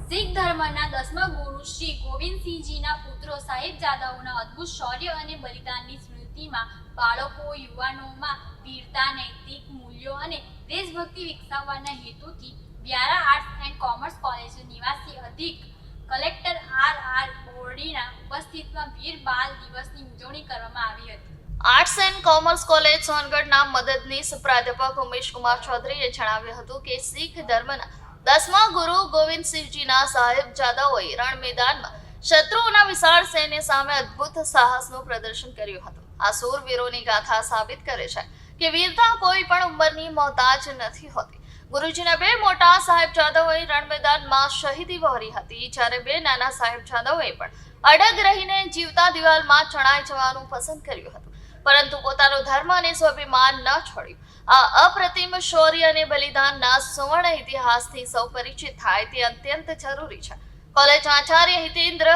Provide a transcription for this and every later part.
શીખ ધર્મના 10મા ગુરુ શ્રી ગોવિંદસિંહજીના પુત્રો સાહેબજાદાઓના અદ્ભુત શૌર્ય અને બલિદાનની સ્મૃતિમાં બાળકો યુવાનોમાં વીરતા, નૈતિક મૂલ્યો અને દેશભક્તિ વિકસાવવાના હેતુથી Vyara arts and commerce college નિવાસી અધિક કલેક્ટર આર બોરડીના ઉપસ્થિતિમાં વીર બાલ દિવસની ઉજવણી કરવામાં આવી હતી। આર્ટ્સ એન્ડ કોમર્સ કોલેજ સોનગઢના મદદનીશ પ્રાધ્યાપક ઉમેશ કુમાર ચૌધરીએ જણાવ્યું હતું કે શીખ ધર્મના 10મા ગુરુ ગોવિંદસિંહજીના સાહેબજાદાઓએ રણ મેદાનમાં શત્રુઓના વિશાળ સૈન્ય સામે અદ્ભુત સાહસનું પ્રદર્શન કર્યું હતું। આ શૂરવીરોની ગાથા સાબિત કરે છે કે વીરતા કોઈ પણ ઉંમરની મોહતાજ નથી હોતી। ગુરુજીના બે મોટા સાહેબજાદાઓએ રણ મેદાનમાં શહીદી વહોરી હતી, જ્યારે બે નાના સાહેબજાદાઓએ પણ અડગ રહીને જીવતા દિવાલમાં ચણાઈ જવાનું પસંદ કર્યું હતું, પરંતુ પોતાનો ધર્મ અને સ્વાભિમાન ન છોડ્યું। આ અપ્રતિમ શૌર્ય અને બલિદાનના સુવર્ણ ઇતિહાસથી સૌ પરિચિત થાય તે અત્યંત જરૂરી છે। કોલેજ આચાર્ય હિતેન્દ્ર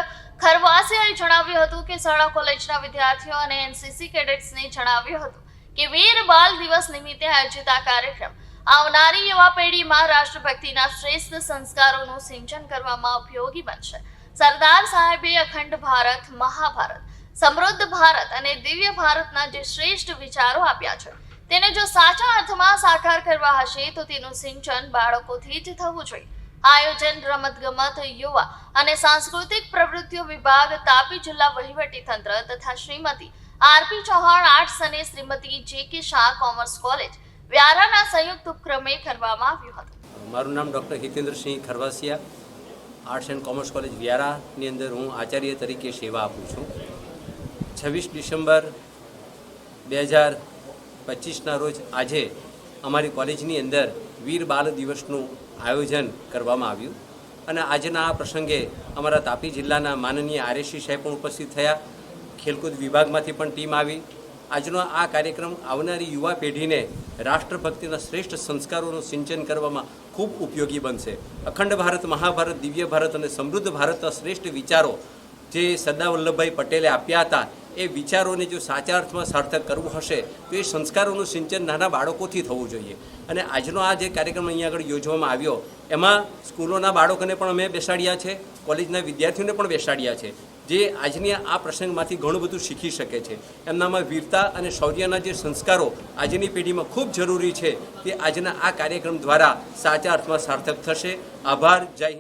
ખરવાસિયાએ જણાવ્યું હતું કે શાળા કોલેજના વિદ્યાર્થીઓ અને એનસીસી કેડેટ્સને જણાવ્યું હતું કે વીર બાલ દિવસ નિમિત્તે આયોજિત આ કાર્યક્રમ આવનારી યુવા પેઢીમાં રાષ્ટ્રભક્તિના શ્રેષ્ઠ સંસ્કારોનું સિંચન કરવામાં ઉપયોગી બનશે। સરદાર સાહેબે અખંડ ભારત, મહાભારત, સમૃદ્ધ ભારત અને દિવ્ય ભારતના જે શ્રેષ્ઠ વિચારો આપ્યા છે તેને જો સાચા અર્થમાં સાકાર કરવા હશે તો તેનું સિંચન બાળકોથી જ થવું જોઈએ। આયોજન રમતગમત, યુવા અને સાંસ્કૃતિક પ્રવૃત્તિઓ વિભાગ, તાપી જિલ્લા વહીવટી તંત્ર તથા શ્રીમતી આરપી ચૌહાણ આર્ટ્સ અને Shrimati JK. Shah commerce college વ્યારાના સંયુક્ત ઉપક્રમે કરવામાં આવ્યું હતું। મારું નામ doctor Hitendrasinh Kharvasiya, arts and commerce college વ્યારાની અંદર હું આચાર્ય તરીકે સેવા આપું છું। 26 ડિસેમ્બર 2025ના રોજ આજે અમારી કોલેજની અંદર વીર બાલ દિવસનું આયોજન કરવામાં આવ્યું અને આજના આ પ્રસંગે અમારા તાપી જિલ્લાના માનનીય આરએસસી સાહેબ પણ ઉપસ્થિત થયા, ખેલકૂદ વિભાગમાંથી પણ ટીમ આવી। આજનો આ કાર્યક્રમ આવનારી યુવા પેઢીને રાષ્ટ્રભક્તિના શ્રેષ્ઠ સંસ્કારોનું સિંચન કરવામાં ખૂબ ઉપયોગી બનશે। અખંડ ભારત, મહાભારત, દિવ્ય ભારત અને સમૃદ્ધ ભારતના શ્રેષ્ઠ વિચારો જે સરદાર વલ્લભભાઈ પટેલે આપ્યા હતા એ વિચારોને જો સાચા અર્થમાં સાર્થક કરવું હશે તો એ સંસ્કારોનું સિંચન નાના બાળકોથી થવું જોઈએ। અને આજનો આ જે કાર્યક્રમ અહીંયા આગળ યોજવામાં આવ્યો એમાં સ્કૂલોના બાળકોને પણ અમે બેસાડ્યા છે, કોલેજના વિદ્યાર્થીઓને પણ બેસાડ્યા છે, જે આજની આ પ્રસંગમાંથી ઘણું બધું શીખી શકે છે। એમનામાં વીરતા અને શૌર્યના જે સંસ્કારો આજની પેઢીમાં ખૂબ જરૂરી છે તે આજના આ કાર્યક્રમ દ્વારા સાચા અર્થમાં સાર્થક થશે। આભાર, જય હિન્દ।